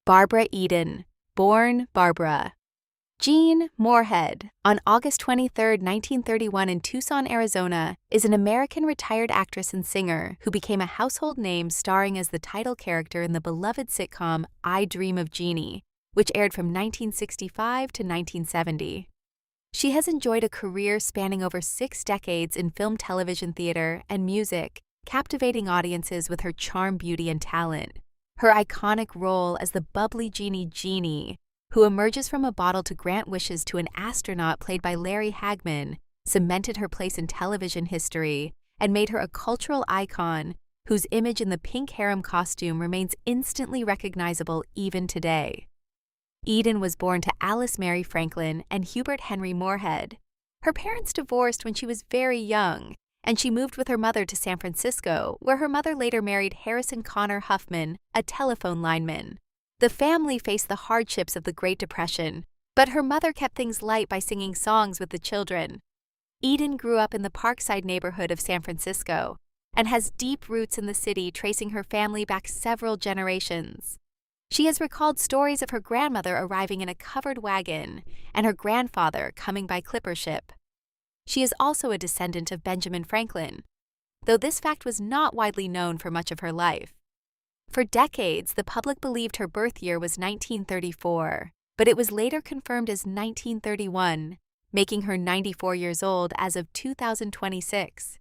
Barbara Eden, born Barbara. Jean Moorhead, on August 23, 1931 in Tucson, Arizona, is an American retired actress and singer who became a household name starring as the title character in the beloved sitcom I Dream of Jeannie, which aired from 1965 to 1970. She has enjoyed a career spanning over 6 decades in film, television, theater, and music, captivating audiences with her charm, beauty, and talent. Her iconic role as the bubbly genie Genie, who emerges from a bottle to grant wishes to an astronaut played by Larry Hagman, cemented her place in television history and made her a cultural icon whose image in the pink harem costume remains instantly recognizable even today. Eden was born to Alice Mary Franklin and Hubert Henry Moorhead. Her parents divorced when she was very young, and she moved with her mother to San Francisco, where her mother later married Harrison Connor Huffman, a telephone lineman. The family faced the hardships of the Great Depression, but her mother kept things light by singing songs with the children. Eden grew up in the Parkside neighborhood of San Francisco and has deep roots in the city, tracing her family back several generations. She has recalled stories of her grandmother arriving in a covered wagon and her grandfather coming by clipper ship. She is also a descendant of Benjamin Franklin, though this fact was not widely known for much of her life. For decades, the public believed her birth year was 1934, but it was later confirmed as 1931, making her 94 years old as of 2026.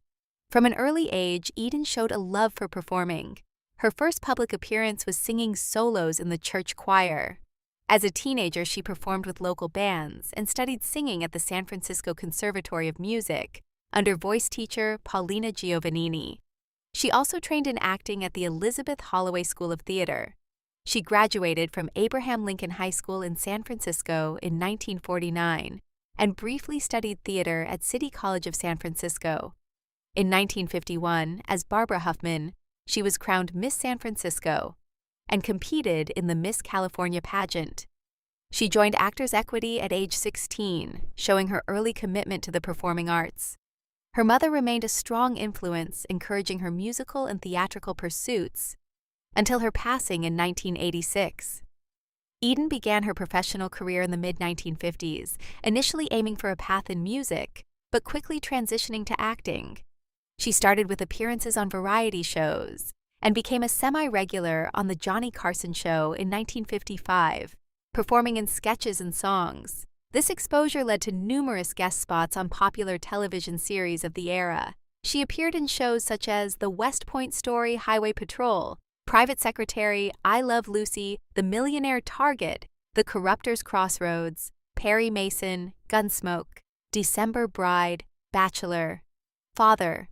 From an early age, Eden showed a love for performing. Her first public appearance was singing solos in the church choir. As a teenager, she performed with local bands and studied singing at the San Francisco Conservatory of Music under voice teacher Paulina Giovannini. She also trained in acting at the Elizabeth Holloway School of Theater. She graduated from Abraham Lincoln High School in San Francisco in 1949 and briefly studied theater at City College of San Francisco. In 1951, as Barbara Huffman, she was crowned Miss San Francisco and competed in the Miss California pageant. She joined Actors Equity at age 16, showing her early commitment to the performing arts. Her mother remained a strong influence, encouraging her musical and theatrical pursuits until her passing in 1986. Eden began her professional career in the mid-1950s, initially aiming for a path in music, but quickly transitioning to acting. She started with appearances on variety shows and became a semi-regular on The Johnny Carson Show in 1955, performing in sketches and songs. This exposure led to numerous guest spots on popular television series of the era. She appeared in shows such as The West Point Story Highway Patrol, Private Secretary, I Love Lucy, The Millionaire Target, The Corruptor's Crossroads, Perry Mason, Gunsmoke, December Bride, Bachelor, Father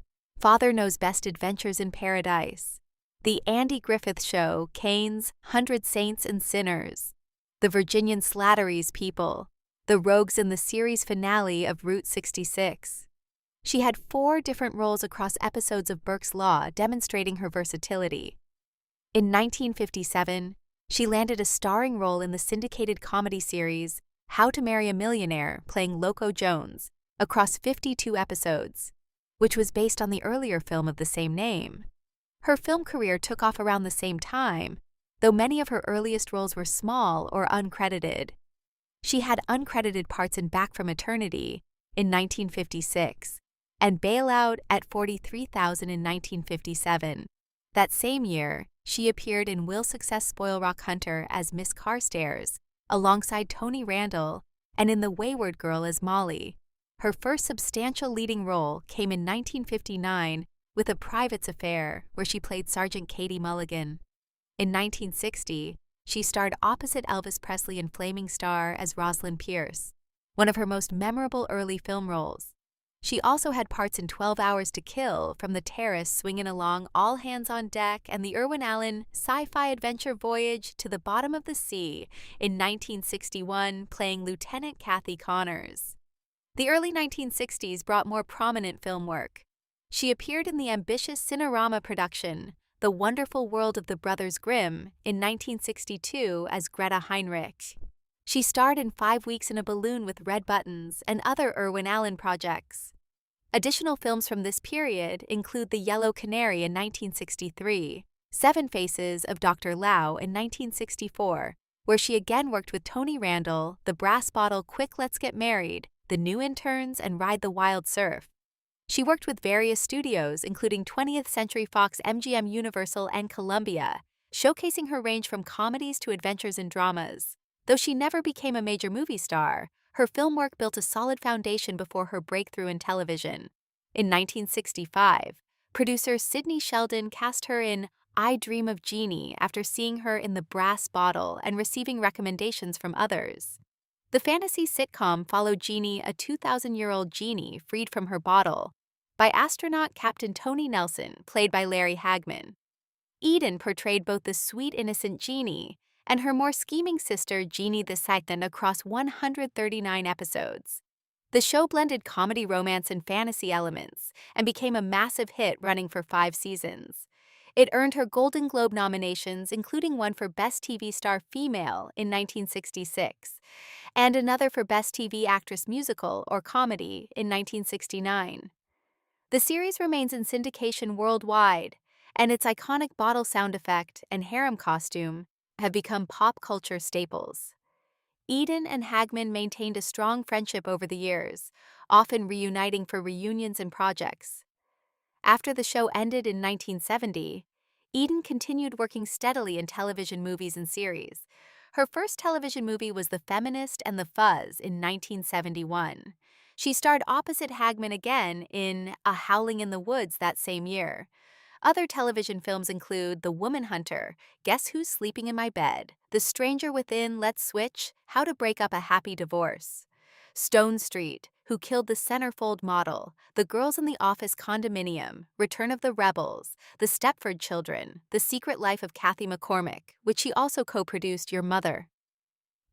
Knows Best Adventures in Paradise, The Andy Griffith Show, Canes, 100 Saints and Sinners, The Virginian Slattery's People, the rogues in the series finale of Route 66. She had 4 different roles across episodes of Burke's Law, demonstrating her versatility. In 1957, she landed a starring role in the syndicated comedy series How to Marry a Millionaire, playing Loco Jones, across 52 episodes, which was based on the earlier film of the same name. Her film career took off around the same time, though many of her earliest roles were small or uncredited. She had uncredited parts in Back from Eternity in 1956 and Bailout at 43,000 in 1957. That same year, she appeared in Will Success Spoil Rock Hunter as Miss Carstairs, alongside Tony Randall, and in The Wayward Girl as Molly. Her first substantial leading role came in 1959 with A Private's Affair, where she played Sergeant Katie Mulligan. In 1960, she starred opposite Elvis Presley in Flaming Star as Rosalind Pierce, one of her most memorable early film roles. She also had parts in 12 Hours to Kill, From the Terrace Swingin' Along, All Hands on Deck, and the Irwin Allen sci-fi adventure voyage to the Bottom of the Sea in 1961, playing Lieutenant Kathy Connors. The early 1960s brought more prominent film work. She appeared in the ambitious Cinerama production, The Wonderful World of the Brothers Grimm, in 1962 as Greta Heinrich. She starred in 5 Weeks in a Balloon with Red Buttons and other Irwin Allen projects. Additional films from this period include The Yellow Canary in 1963, Seven Faces of Dr. Lau in 1964, where she again worked with Tony Randall, the Brass Bottle Quick Let's Get Married, The New Interns, and Ride the Wild Surf. She worked with various studios, including 20th Century Fox, MGM, Universal, and Columbia, showcasing her range from comedies to adventures and dramas. Though she never became a major movie star, her film work built a solid foundation before her breakthrough in television. In 1965, producer Sidney Sheldon cast her in I Dream of Jeannie after seeing her in The Brass Bottle and receiving recommendations from others. The fantasy sitcom followed Genie, a 2,000-year-old genie freed from her bottle, by astronaut Captain Tony Nelson, played by Larry Hagman. Eden portrayed both the sweet, innocent Genie and her more scheming sister, Genie 𝗕𝗘𝗟𝗏, across 139 episodes. The show blended comedy, romance, and fantasy elements and became a massive hit, running for 5 seasons. It earned her Golden Globe nominations, including one for Best TV Star Female in 1966, and another for Best TV Actress Musical or Comedy in 1969. The series remains in syndication worldwide, and its iconic bottle sound effect and harem costume have become pop culture staples. Eden and Hagman maintained a strong friendship over the years, often reuniting for reunions and projects. After the show ended in 1970, Eden continued working steadily in television, movies, and series. Her first television movie was The Feminist and the Fuzz in 1971. She starred opposite Hagman again in A Howling in the Woods that same year. Other television films include The Woman Hunter, Guess Who's Sleeping in My Bed, The Stranger Within, Let's Switch, How to Break Up a Happy Divorce, Stone Street, Who Killed the Centerfold Model, The Girls in the Office Condominium, Return of the Rebels, The Stepford Children, The Secret Life of Kathy McCormick, which she also co-produced, Your Mother.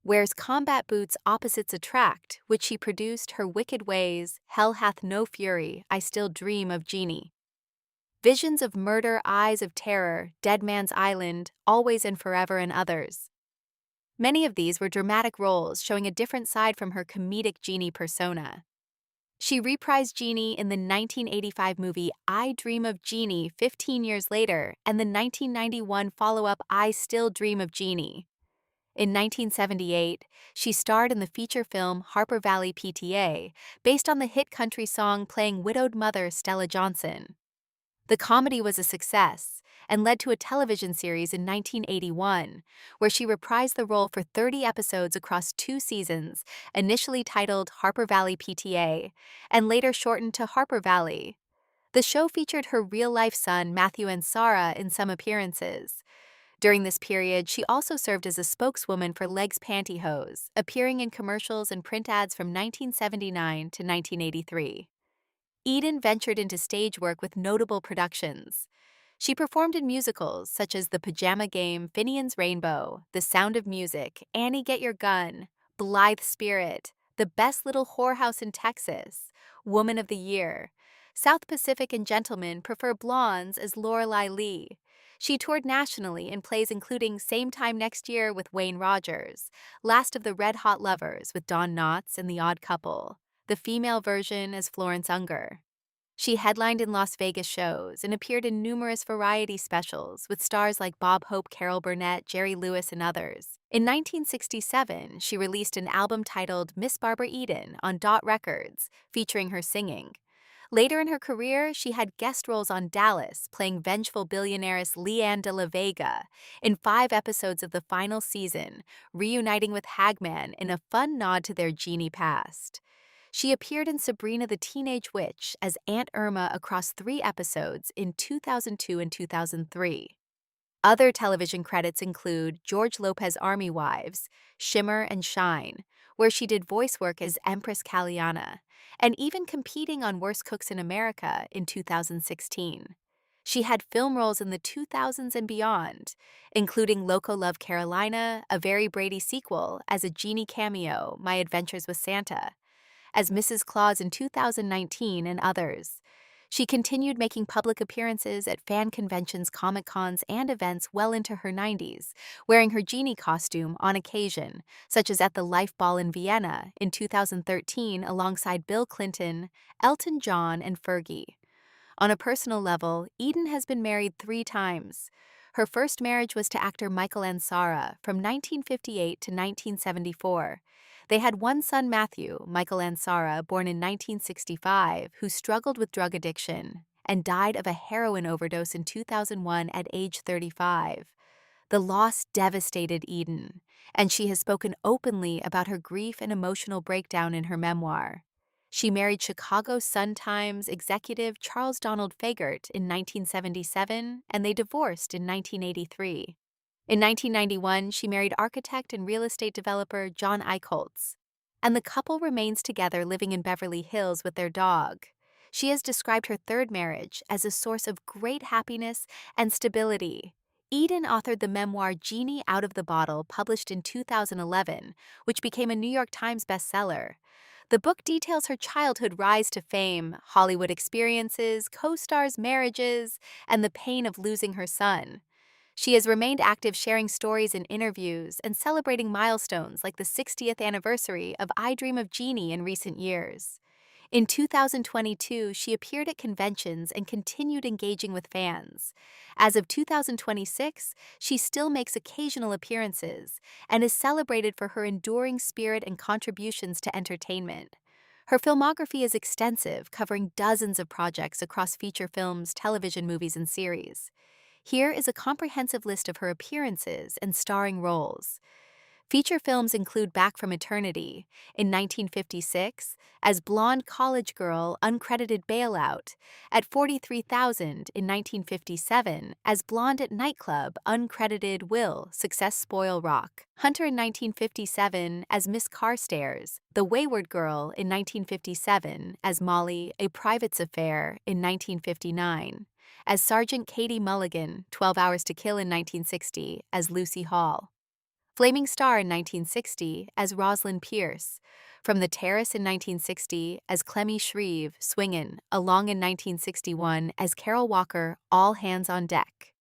Wears Combat Boots, Opposites Attract, which she produced, Her Wicked Ways, Hell Hath No Fury, I Still Dream of Jeannie. Visions of Murder, Eyes of Terror, Dead Man's Island, Always and Forever, and others. Many of these were dramatic roles, showing a different side from her comedic Genie persona. She reprised Genie in the 1985 movie I Dream of Jeannie 15 years later, and the 1991 follow-up I Still Dream of Jeannie. In 1978, she starred in the feature film Harper Valley PTA, based on the hit country song, playing widowed mother Stella Johnson. The comedy was a success and led to a television series in 1981, where she reprised the role for 30 episodes across 2 seasons, initially titled Harper Valley PTA, and later shortened to Harper Valley. The show featured her real-life son, Matthew, and Sarah in some appearances. During this period, she also served as a spokeswoman for Legs Pantyhose, appearing in commercials and print ads from 1979 to 1983. Eden ventured into stage work with notable productions. She performed in musicals such as The Pajama Game, Finian's Rainbow, The Sound of Music, Annie Get Your Gun, Blithe Spirit, The Best Little Whorehouse in Texas, Woman of the Year. South Pacific and Gentlemen Prefer Blondes as Lorelei Lee. She toured nationally in plays including Same Time Next Year with Wayne Rogers, Last of the Red Hot Lovers with Don Knotts and The Odd Couple, the female version as Florence Unger. She headlined in Las Vegas shows and appeared in numerous variety specials with stars like Bob Hope, Carol Burnett, Jerry Lewis, and others. In 1967, she released an album titled Miss Barbara Eden on Dot Records, featuring her singing. Later in her career, she had guest roles on Dallas, playing vengeful billionairess Leanne de la Vega in 5 episodes of the final season, reuniting with Hagman in a fun nod to their Genie past. She appeared in Sabrina the Teenage Witch as Aunt Irma across 3 episodes in 2002 and 2003. Other television credits include George Lopez Army Wives, Shimmer and Shine, where she did voice work as Empress Caliana, and even competing on Worst Cooks in America in 2016. She had film roles in the 2000s and beyond, including Loco Love Carolina, a Very Brady sequel, as a Genie cameo, My Adventures with Santa, as Mrs. Claus in 2019, and others. She continued making public appearances at fan conventions, Comic-Cons, and events well into her 90s, wearing her Genie costume on occasion, such as at the Life Ball in Vienna in 2013 alongside Bill Clinton, Elton John, and Fergie. On a personal level, Eden has been married 3 times. Her first marriage was to actor 𝗪𝗡𝗧𝗧 from 1958 to 1974. They had one son, Matthew 𝗪𝗡𝗧𝗧, born in 1965, who struggled with drug addiction and died of a heroin overdose in 2001 at age 35. The loss devastated Eden, and she has spoken openly about her grief and emotional breakdown in her memoir. She married Chicago Sun-Times executive Charles Donald Fagert in 1977, and they divorced in 1983. In 1991, she married architect and real estate developer John Eichholz, and the couple remains together living in Beverly Hills with their dog. She has described her third marriage as a source of great happiness and stability. Eden authored the memoir Genie Out of the Bottle, published in 2011, which became a New York Times bestseller. The book details her childhood rise to fame, Hollywood experiences, co-stars' marriages, and the pain of losing her son. She has remained active, sharing stories in interviews and celebrating milestones like the 60th anniversary of I Dream of Jeannie in recent years. In 2022, she appeared at conventions and continued engaging with fans. As of 2026, she still makes occasional appearances and is celebrated for her enduring spirit and contributions to entertainment. Her filmography is extensive, covering dozens of projects across feature films, television movies, and series. Here is a comprehensive list of her appearances and starring roles. Feature films include Back from Eternity in 1956 as blonde college girl uncredited Bailout, at 43,000 in 1957 as blonde at Nightclub uncredited Will, Success Spoil Rock, Hunter in 1957 as Miss Carstairs, The Wayward Girl in 1957 as Molly, A Private's Affair in 1959, as Sergeant Katie Mulligan, 12 Hours to Kill in 1960 as Lucy Hall. Flaming Star in 1960 as Rosalind Pierce, From the Terrace in 1960 as Clemmy Shreve, Swingin', Along in 1961 as Carol Walker, All Hands on Deck.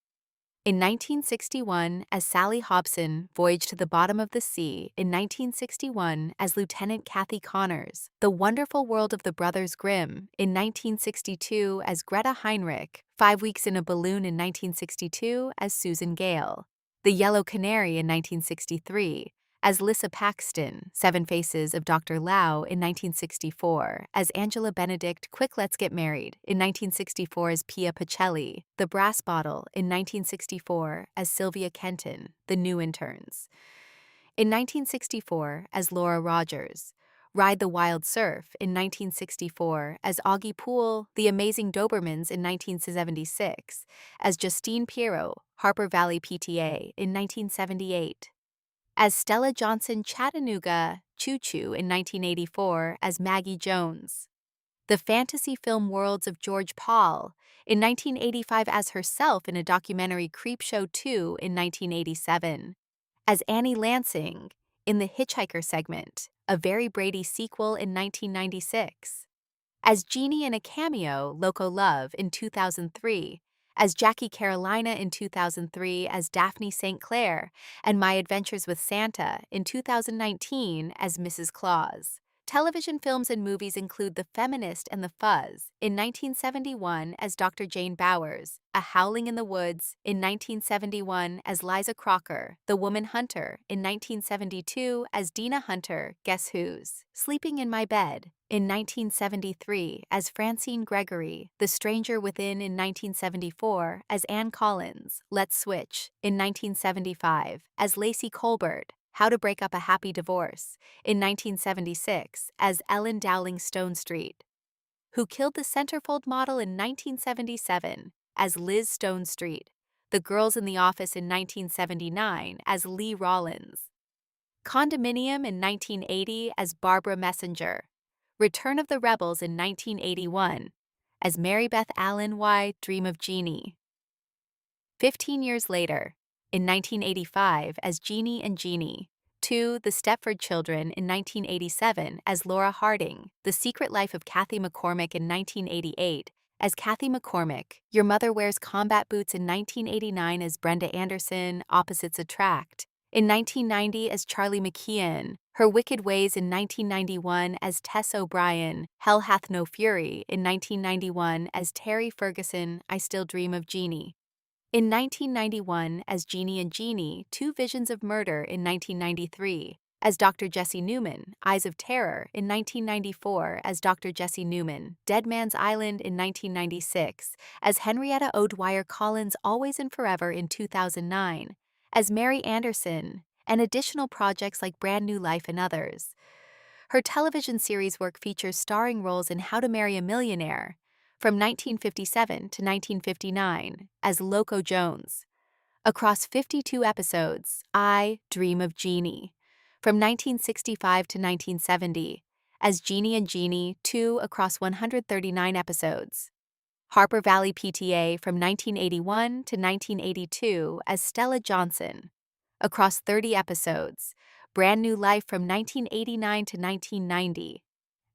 In 1961 as Sally Hobson, Voyage to the Bottom of the Sea, in 1961 as Lieutenant Kathy Connors, The Wonderful World of the Brothers Grimm, in 1962 as Greta Heinrich, 5 Weeks in a Balloon in 1962 as Susan Gale, The Yellow Canary in 1963 as Lissa Paxton, Seven Faces of Dr. Lau in 1964 as Angela Benedict, Quick Let's Get Married in 1964 as Pia Pacelli, The Brass Bottle in 1964 as Sylvia Kenton, The New Interns. In 1964 as Laura Rogers, Ride the Wild Surf in 1964 as Augie Poole, The Amazing Dobermans in 1976 as Justine Pirro, Harper Valley PTA in 1978, as Stella Johnson Chattanooga, Choo Choo in 1984 as Maggie Jones, The Fantasy Film Worlds of George Paul in 1985 as herself in a documentary Creepshow 2 in 1987, as Annie Lansing in The Hitchhiker segment, a Very Brady sequel in 1996, as Genie in a cameo, Loco Love in 2003, as Jackie Carolina in 2003 as Daphne St. Clair, and My Adventures with Santa in 2019 as Mrs. Claus. Television films and movies include The Feminist and the Fuzz in 1971 as Dr. Jane Bowers, A Howling in the Woods in 1971 as Liza Crocker, The Woman Hunter in 1972 as Dina Hunter, Guess Who's, Sleeping in My Bed in 1973 as Francine Gregory, The Stranger Within in 1974 as Ann Collins, Let's Switch in 1975 as Lacey Colbert, How to Break Up a Happy Divorce in 1976 as Ellen Dowling Stonestreet, Who Killed the Centerfold Model in 1977 as Liz Stonestreet, The Girls in the Office in 1979 as Lee Rollins, Condominium in 1980 as Barbara Messenger, Return of the Rebels in 1981 as Mary Beth Allen, I Dream of Jeannie. 15 years later, in 1985 as Genie and Genie, 2. The Stepford Children in 1987 as Laura Harding, The Secret Life of Kathy McCormick in 1988 as Kathy McCormick, Your Mother Wears Combat Boots in 1989 as Brenda Anderson, Opposites Attract, in 1990 as Charlie McKeon, Her Wicked Ways in 1991 as Tess O'Brien, Hell Hath No Fury in 1991 as Terry Ferguson, I Still Dream of Jeannie. In 1991 as Genie and Jeannie, Two Visions of Murder in 1993, as Dr. Jesse Newman, Eyes of Terror in 1994, as Dr. Jesse Newman, Dead Man's Island in 1996, as Henrietta O'Dwyer Collins' Always and Forever in 2009, as Mary Anderson, and additional projects like Brand New Life and others. Her television series work features starring roles in How to Marry a Millionaire, from 1957 to 1959, as Loco Jones. Across 52 episodes, I Dream of Jeannie, from 1965 to 1970, as Genie and Jeannie 2 across 139 episodes. Harper Valley PTA from 1981 to 1982 as Stella Johnson, across 30 episodes. Brand New Life from 1989 to 1990,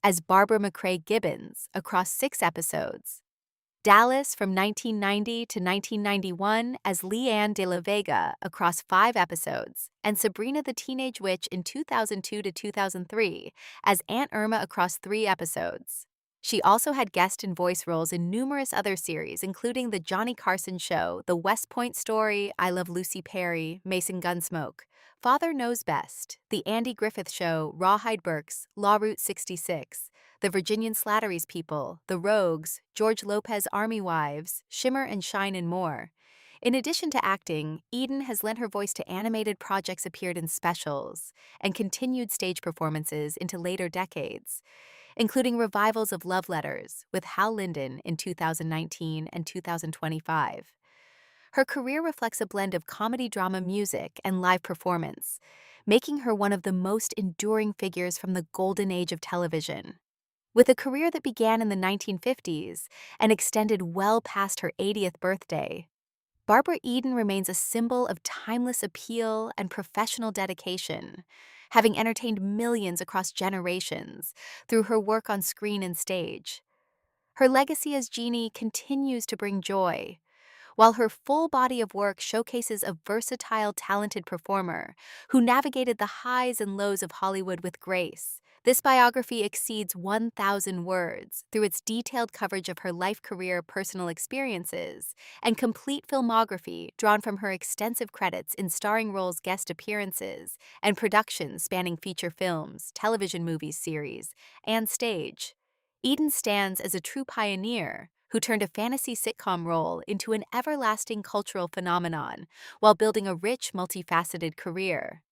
as Barbara McRae Gibbons, across 6 episodes. Dallas from 1990 to 1991 as Leanne de la Vega, across 5 episodes, and Sabrina the Teenage Witch in 2002 to 2003 as Aunt Irma, across 3 episodes. She also had guest and voice roles in numerous other series, including The Johnny Carson Show, The West Point Story, I Love Lucy Perry, Mason Gunsmoke, Father Knows Best, The Andy Griffith Show, Rawhide Burks, Law Route 66, The Virginian Slattery's People, The Rogues, George Lopez Army Wives, Shimmer and Shine, and more. In addition to acting, Eden has lent her voice to animated projects, appeared in specials, and continued stage performances into later decades, including revivals of Love Letters with Hal Linden in 2019 and 2025. Her career reflects a blend of comedy, drama, music, and live performance, making her one of the most enduring figures from the golden age of television. With a career that began in the 1950s and extended well past her 80th birthday, Barbara Eden remains a symbol of timeless appeal and professional dedication, having entertained millions across generations through her work on screen and stage. Her legacy as Genie continues to bring joy, while her full body of work showcases a versatile, talented performer who navigated the highs and lows of Hollywood with grace. This biography exceeds 1,000 words through its detailed coverage of her life, career, personal experiences, and complete filmography drawn from her extensive credits in starring roles, guest appearances, and productions spanning feature films, television movies, series, and stage. Eden stands as a true pioneer who turned a fantasy sitcom role into an everlasting cultural phenomenon while building a rich, multifaceted career.